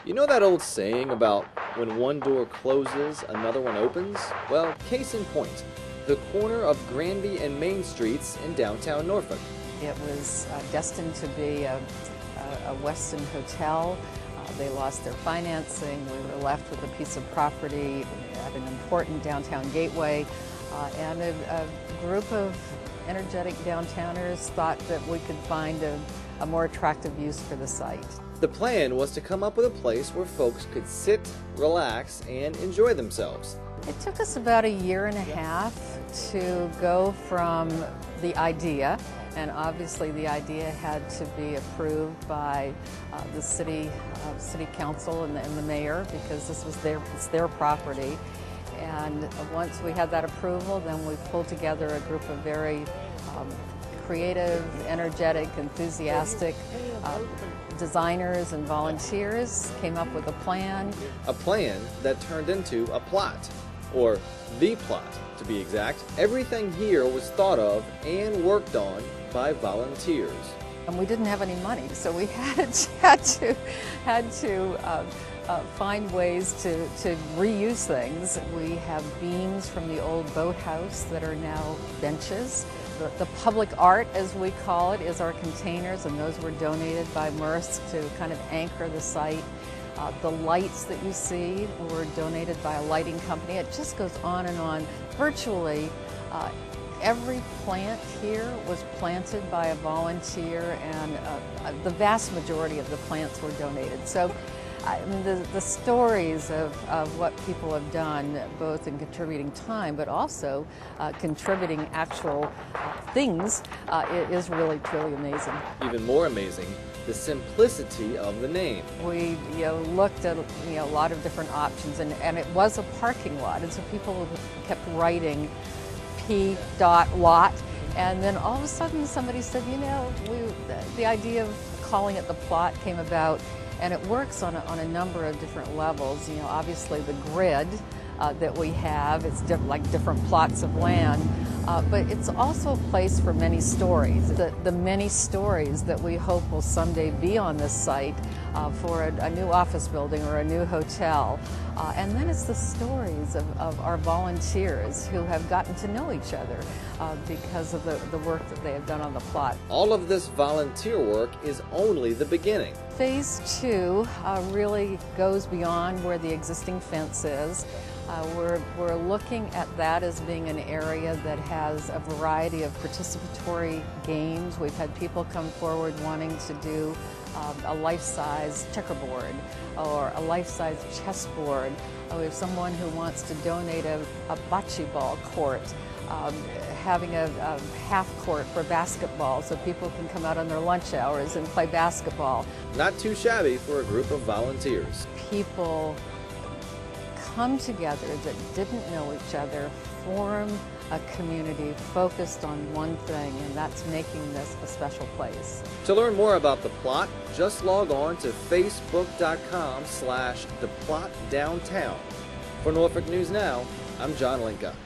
You know that old saying about when one door closes, another one opens? Well, case in point, the corner of Granby and Main Streets in downtown Norfolk. It was destined to be a Westin hotel. They lost their financing. We were left with a piece of property at an important downtown gateway, and a group of energetic downtowners thought that we could find a more attractive use for the site. The plan was to come up with a place where folks could sit, relax, and enjoy themselves. It took us about a year and a half to go from the idea, and obviously the idea had to be approved by the city council and the mayor, because this was their property. And once we had that approval, then we pulled together a group of very creative, energetic, enthusiastic designers and volunteers, came up with a plan. A plan that turned into a plot, or the plot to be exact. Everything here was thought of and worked on by volunteers. And we didn't have any money, so we had to find ways to reuse things. We have beams from the old boathouse that are now benches. The public art, as we call it, is our containers, and those were donated by Maersk to kind of anchor the site. The lights that you see were donated by a lighting company. It just goes on and on. Virtually every plant here was planted by a volunteer, and the vast majority of the plants were donated. So I mean, the stories of what people have done, both in contributing time but also contributing actual things, is really truly amazing. Even more amazing, the simplicity of the name. We looked at a lot of different options, and it was a parking lot, and so people kept writing P.lot, and then all of a sudden somebody said, the idea of calling it the plot came about. And it works on a number of different levels. Obviously the grid that we have, it's like different plots of land, but it's also a place for many stories. The many stories that we hope will someday be on this site for a new office building or a new hotel. And then it's the stories of our volunteers who have gotten to know each other because of the work that they have done on the plot. All of this volunteer work is only the beginning. Phase 2 really goes beyond where the existing fence is. We're looking at that as being an area that has a variety of participatory games. We've had people come forward wanting to do a life-size checkerboard or a life-size chessboard. We have someone who wants to donate a bocce ball court, having a half court for basketball so people can come out on their lunch hours and play basketball. Not too shabby for a group of volunteers. People come together that didn't know each other, form a community focused on one thing, and that's making this a special place. To learn more about the plot, just log on to facebook.com/theplotdowntown. For Norfolk News Now, I'm John Linka.